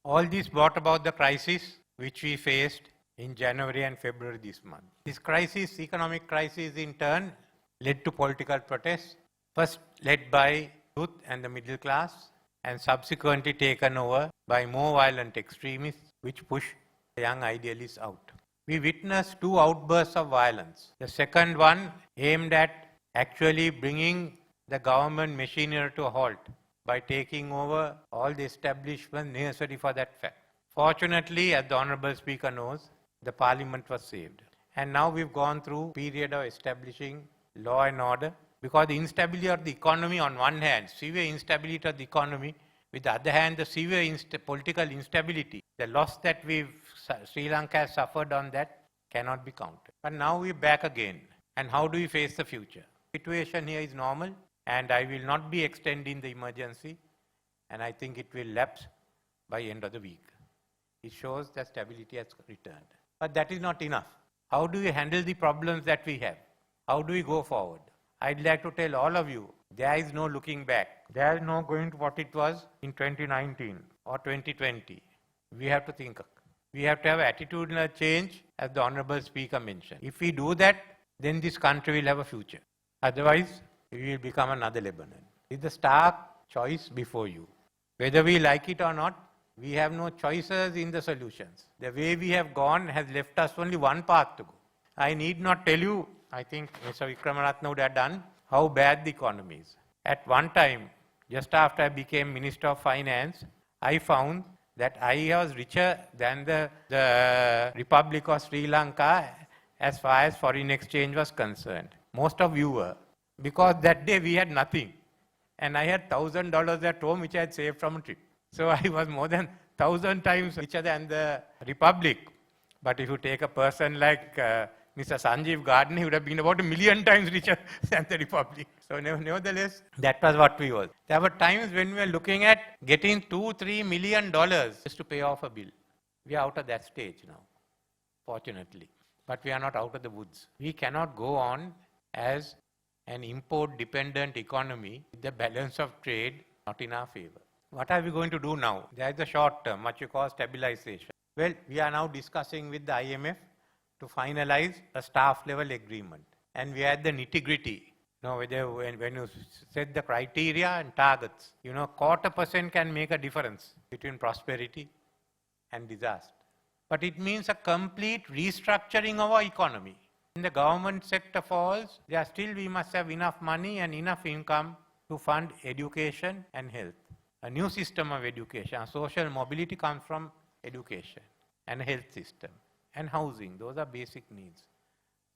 All this brought about the crisis which we faced in January and February this month. This crisis, economic crisis in turn, led to political protests, first led by youth and the middle class, and subsequently taken over by more violent extremists which pushed the young idealists out. We witnessed two outbursts of violence. The second one aimed at actually bringing the government machinery to a halt by taking over all the establishments necessary for that fact. Fortunately, as the Honourable Speaker knows, the Parliament was saved. And now we've gone through a period of establishing law and order, because the instability of the economy on one hand, severe instability of the economy, with the other hand, the severe political instability, the loss that Sri Lanka has suffered on that cannot be counted. But now we're back again. And how do we face the future? The situation here is normal, and I will not be extending the emergency, and I think it will lapse by end of the week. It shows that stability has returned. But that is not enough. How do we handle the problems that we have? How do we go forward? I'd like to tell all of you, there is no looking back. There is no going to what it was in 2019 or 2020. We have to think. We have to have attitudinal change, as the Honourable Speaker mentioned. If we do that, then this country will have a future. Otherwise, we will become another Lebanon. It's the stark choice before you. Whether we like it or not, we have no choices in the solutions. The way we have gone has left us only one path to go. I need not tell you, I think Mr. Vikramaratne would have done, how bad the economy is. At one time, just after I became Minister of Finance, I found that I was richer than the Republic of Sri Lanka as far as foreign exchange was concerned. Most of you were. Because that day we had nothing. And I had $1,000 at home which I had saved from a trip. So I was more than 1,000 times richer than the Republic. But if you take a person like Mr. Sanjeev Gardner, he would have been about 1 million times richer than the Republic. So nevertheless, that was what we were. There were times when we were looking at getting $2-3 million just to pay off a bill. We are out of that stage now, fortunately. But we are not out of the woods. We cannot go on as an import-dependent economy with the balance of trade not in our favor. What are we going to do now? There is the short term, what you call stabilization. Well, we are now discussing with the IMF to finalize a staff-level agreement. And we are at the nitty-gritty. Now, when you set the criteria and targets, 0.25% can make a difference between prosperity and disaster. But it means a complete restructuring of our economy. When the government sector falls, we must have enough money and enough income to fund education and health. A new system of education, social mobility comes from education and health system and housing. Those are basic needs.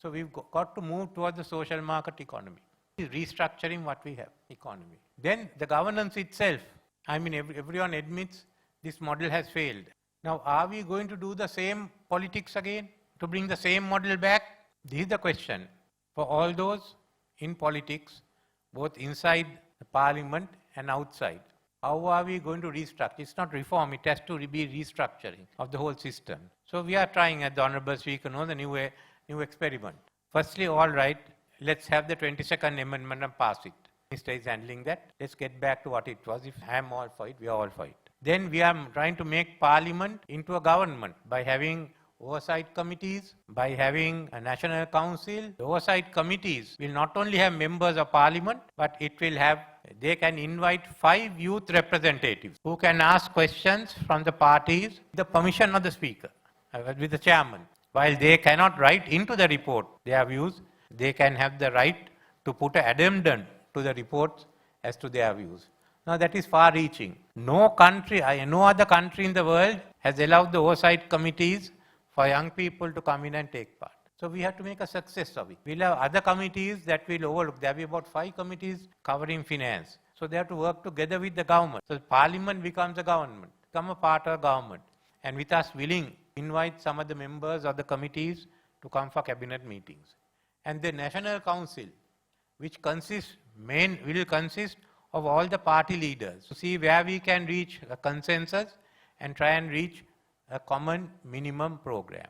So we've got to move towards the social market economy. Restructuring what we have, economy. Then the governance itself. Everyone admits this model has failed. Now, are we going to do the same politics again to bring the same model back? This is the question for all those in politics, both inside the parliament and outside. How are we going to restructure? It's not reform, it has to be restructuring of the whole system. So we are trying, as the Honourable Speaker knows, a new experiment. Firstly, all right, let's have the 22nd Amendment and pass it. Minister is handling that. Let's get back to what it was. If I am all for it, we are all for it. Then we are trying to make Parliament into a government by having oversight committees, by having a national council. The oversight committees will not only have members of Parliament, but they can invite 5 youth representatives who can ask questions from the parties with the permission of the Speaker, with the Chairman. While they cannot write into the report their views, they can have the right to put an addendum to the reports as to their views. Now that is far-reaching. No other country in the world has allowed the oversight committees for young people to come in and take part. So we have to make a success of it. We'll have other committees that will overlook. There will be about 5 committees covering finance. So they have to work together with the government. So the Parliament becomes a government, become a part of government. And with us willing, invite some of the members of the committees to come for cabinet meetings. And the National Council, which will consist of all the party leaders, to see where we can reach a consensus and try and reach a common minimum program.